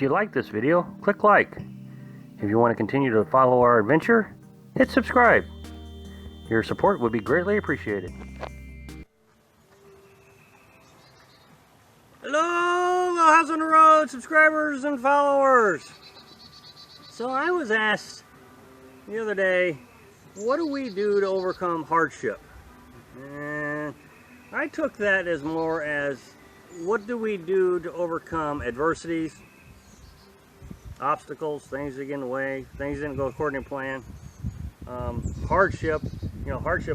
If you like this video, click like. If you want to continue to follow our adventure, hit subscribe. Your support would be greatly appreciated. Hello, House on the Road subscribers and followers. So I was asked the other day, what do we do to overcome hardship? And I took that as more as, what do we do to overcome adversities, obstacles, things that get in the way, things that didn't go according to plan. Hardship,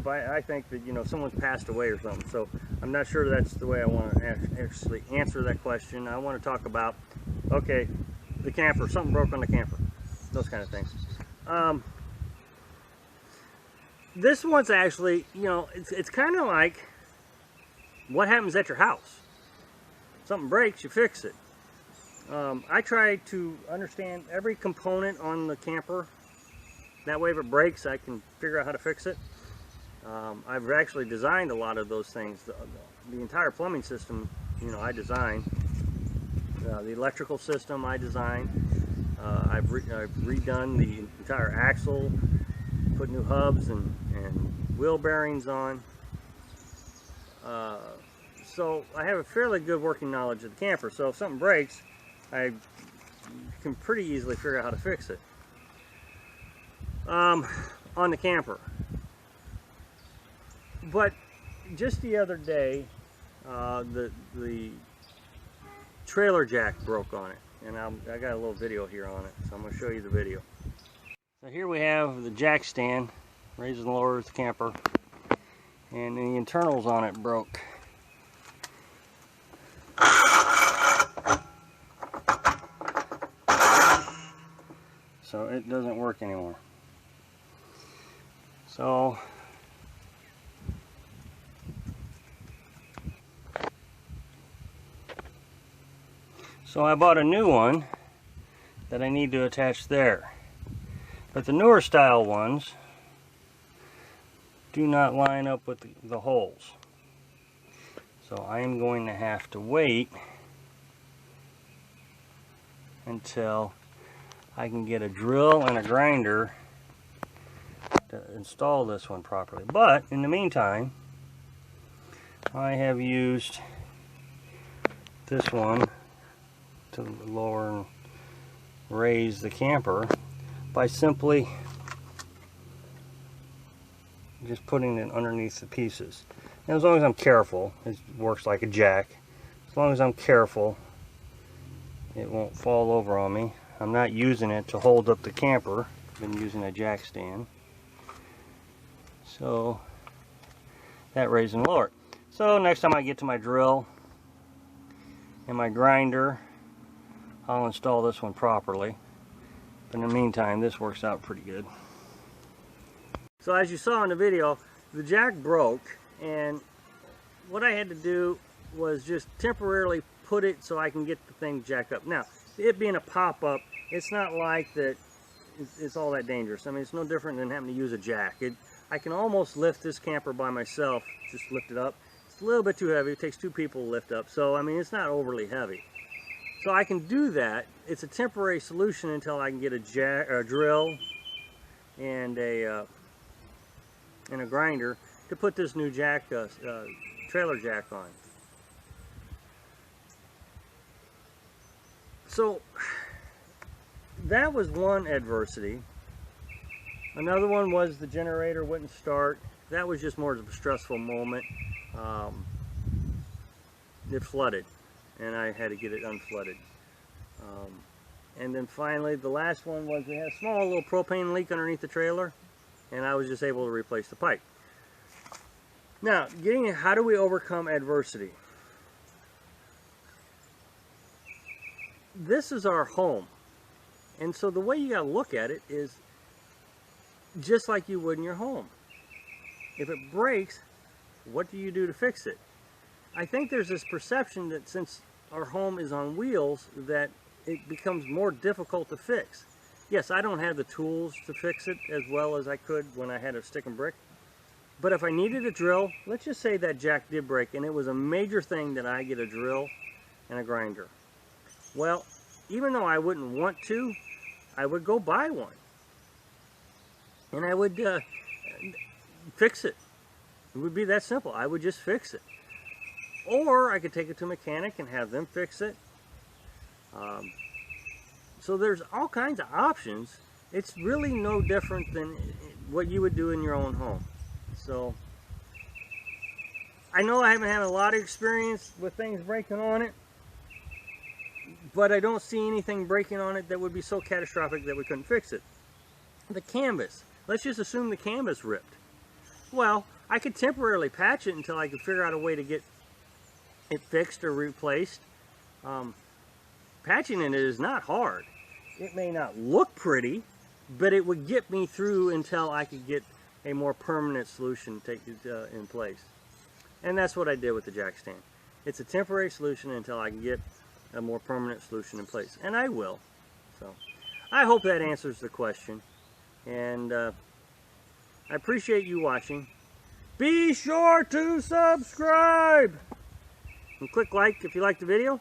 I think that, someone's passed away or something. So I'm not sure that's the way I want to actually answer that question. I want to talk about, okay, the camper, something broke on the camper, those kind of things. This one's actually, it's kind of like what happens at your house. Something breaks, you fix it. I try to understand every component on the camper. That way if it breaks, I can figure out how to fix it. I've actually designed a lot of those things. The entire plumbing system, I designed. The electrical system I designed. I've redone the entire axle, put new hubs and wheel bearings on. So I have a fairly good working knowledge of the camper. So if something breaks, I can pretty easily figure out how to fix it. On the camper. But just the other day, the trailer jack broke on it, and I got a little video here on it, so I'm going to show you the video. So here we have the jack stand, raises and lowers the camper, and the internals on it broke. So it doesn't work anymore. So I bought a new one that I need to attach there. But the newer style ones do not line up with the holes. So I am going to have to wait until I can get a drill and a grinder to install this one properly. But in the meantime, I have used this one to lower and raise the camper by simply just putting it underneath the pieces. And as long as I'm careful, it works like a jack. As long as I'm careful, it won't fall over on me. I'm not using it to hold up the camper. I've been using a jack stand. So that raises and lower. So next time I get to my drill and my grinder, I'll install this one properly. But in the meantime, this works out pretty good. So as you saw in the video, the jack broke, and what I had to do was just temporarily put it so I can get the thing jacked up. Now, it being a pop-up, it's not like that it's all that dangerous. I mean, it's no different than having to use a jack. I can almost lift this camper by myself, just lift it up. It's a little bit too heavy. It takes two people to lift up. So, I mean, it's not overly heavy. So I can do that. It's a temporary solution until I can get a drill and a grinder to put this new jack, trailer jack on. So that was one adversity. Another one was the generator wouldn't start. That was just more of a stressful moment. It flooded, and I had to get it unflooded. And then finally, the last one was we had a small little propane leak underneath the trailer, and I was just able to replace the pipe. Now, how do we overcome adversity? This is our home, and so the way you got to look at it is just like you would in your home. If it breaks, what do you do to fix it? I think there's this perception that since our home is on wheels, that it becomes more difficult to fix. Yes, I don't have the tools to fix it as well as I could when I had a stick and brick. But if I needed a drill, let's just say that jack did break and it was a major thing that I get a drill and a grinder. Well, even though I wouldn't want to, I would go buy one. And I would fix it. It would be that simple. I would just fix it. Or I could take it to a mechanic and have them fix it. So there's all kinds of options. It's really no different than what you would do in your own home. So I know I haven't had a lot of experience with things breaking on it, but I don't see anything breaking on it that would be so catastrophic that we couldn't fix it. The canvas. Let's just assume the canvas ripped. Well, I could temporarily patch it until I could figure out a way to get it fixed or replaced. Patching it is not hard. It may not look pretty, but it would get me through until I could get a more permanent solution in place. And that's what I did with the jack stand. It's a temporary solution until I can get a more permanent solution in place. And I will. So I hope that answers the question. And I appreciate you watching. Be sure to subscribe and click like if you like the video.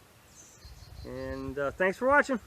And thanks for watching.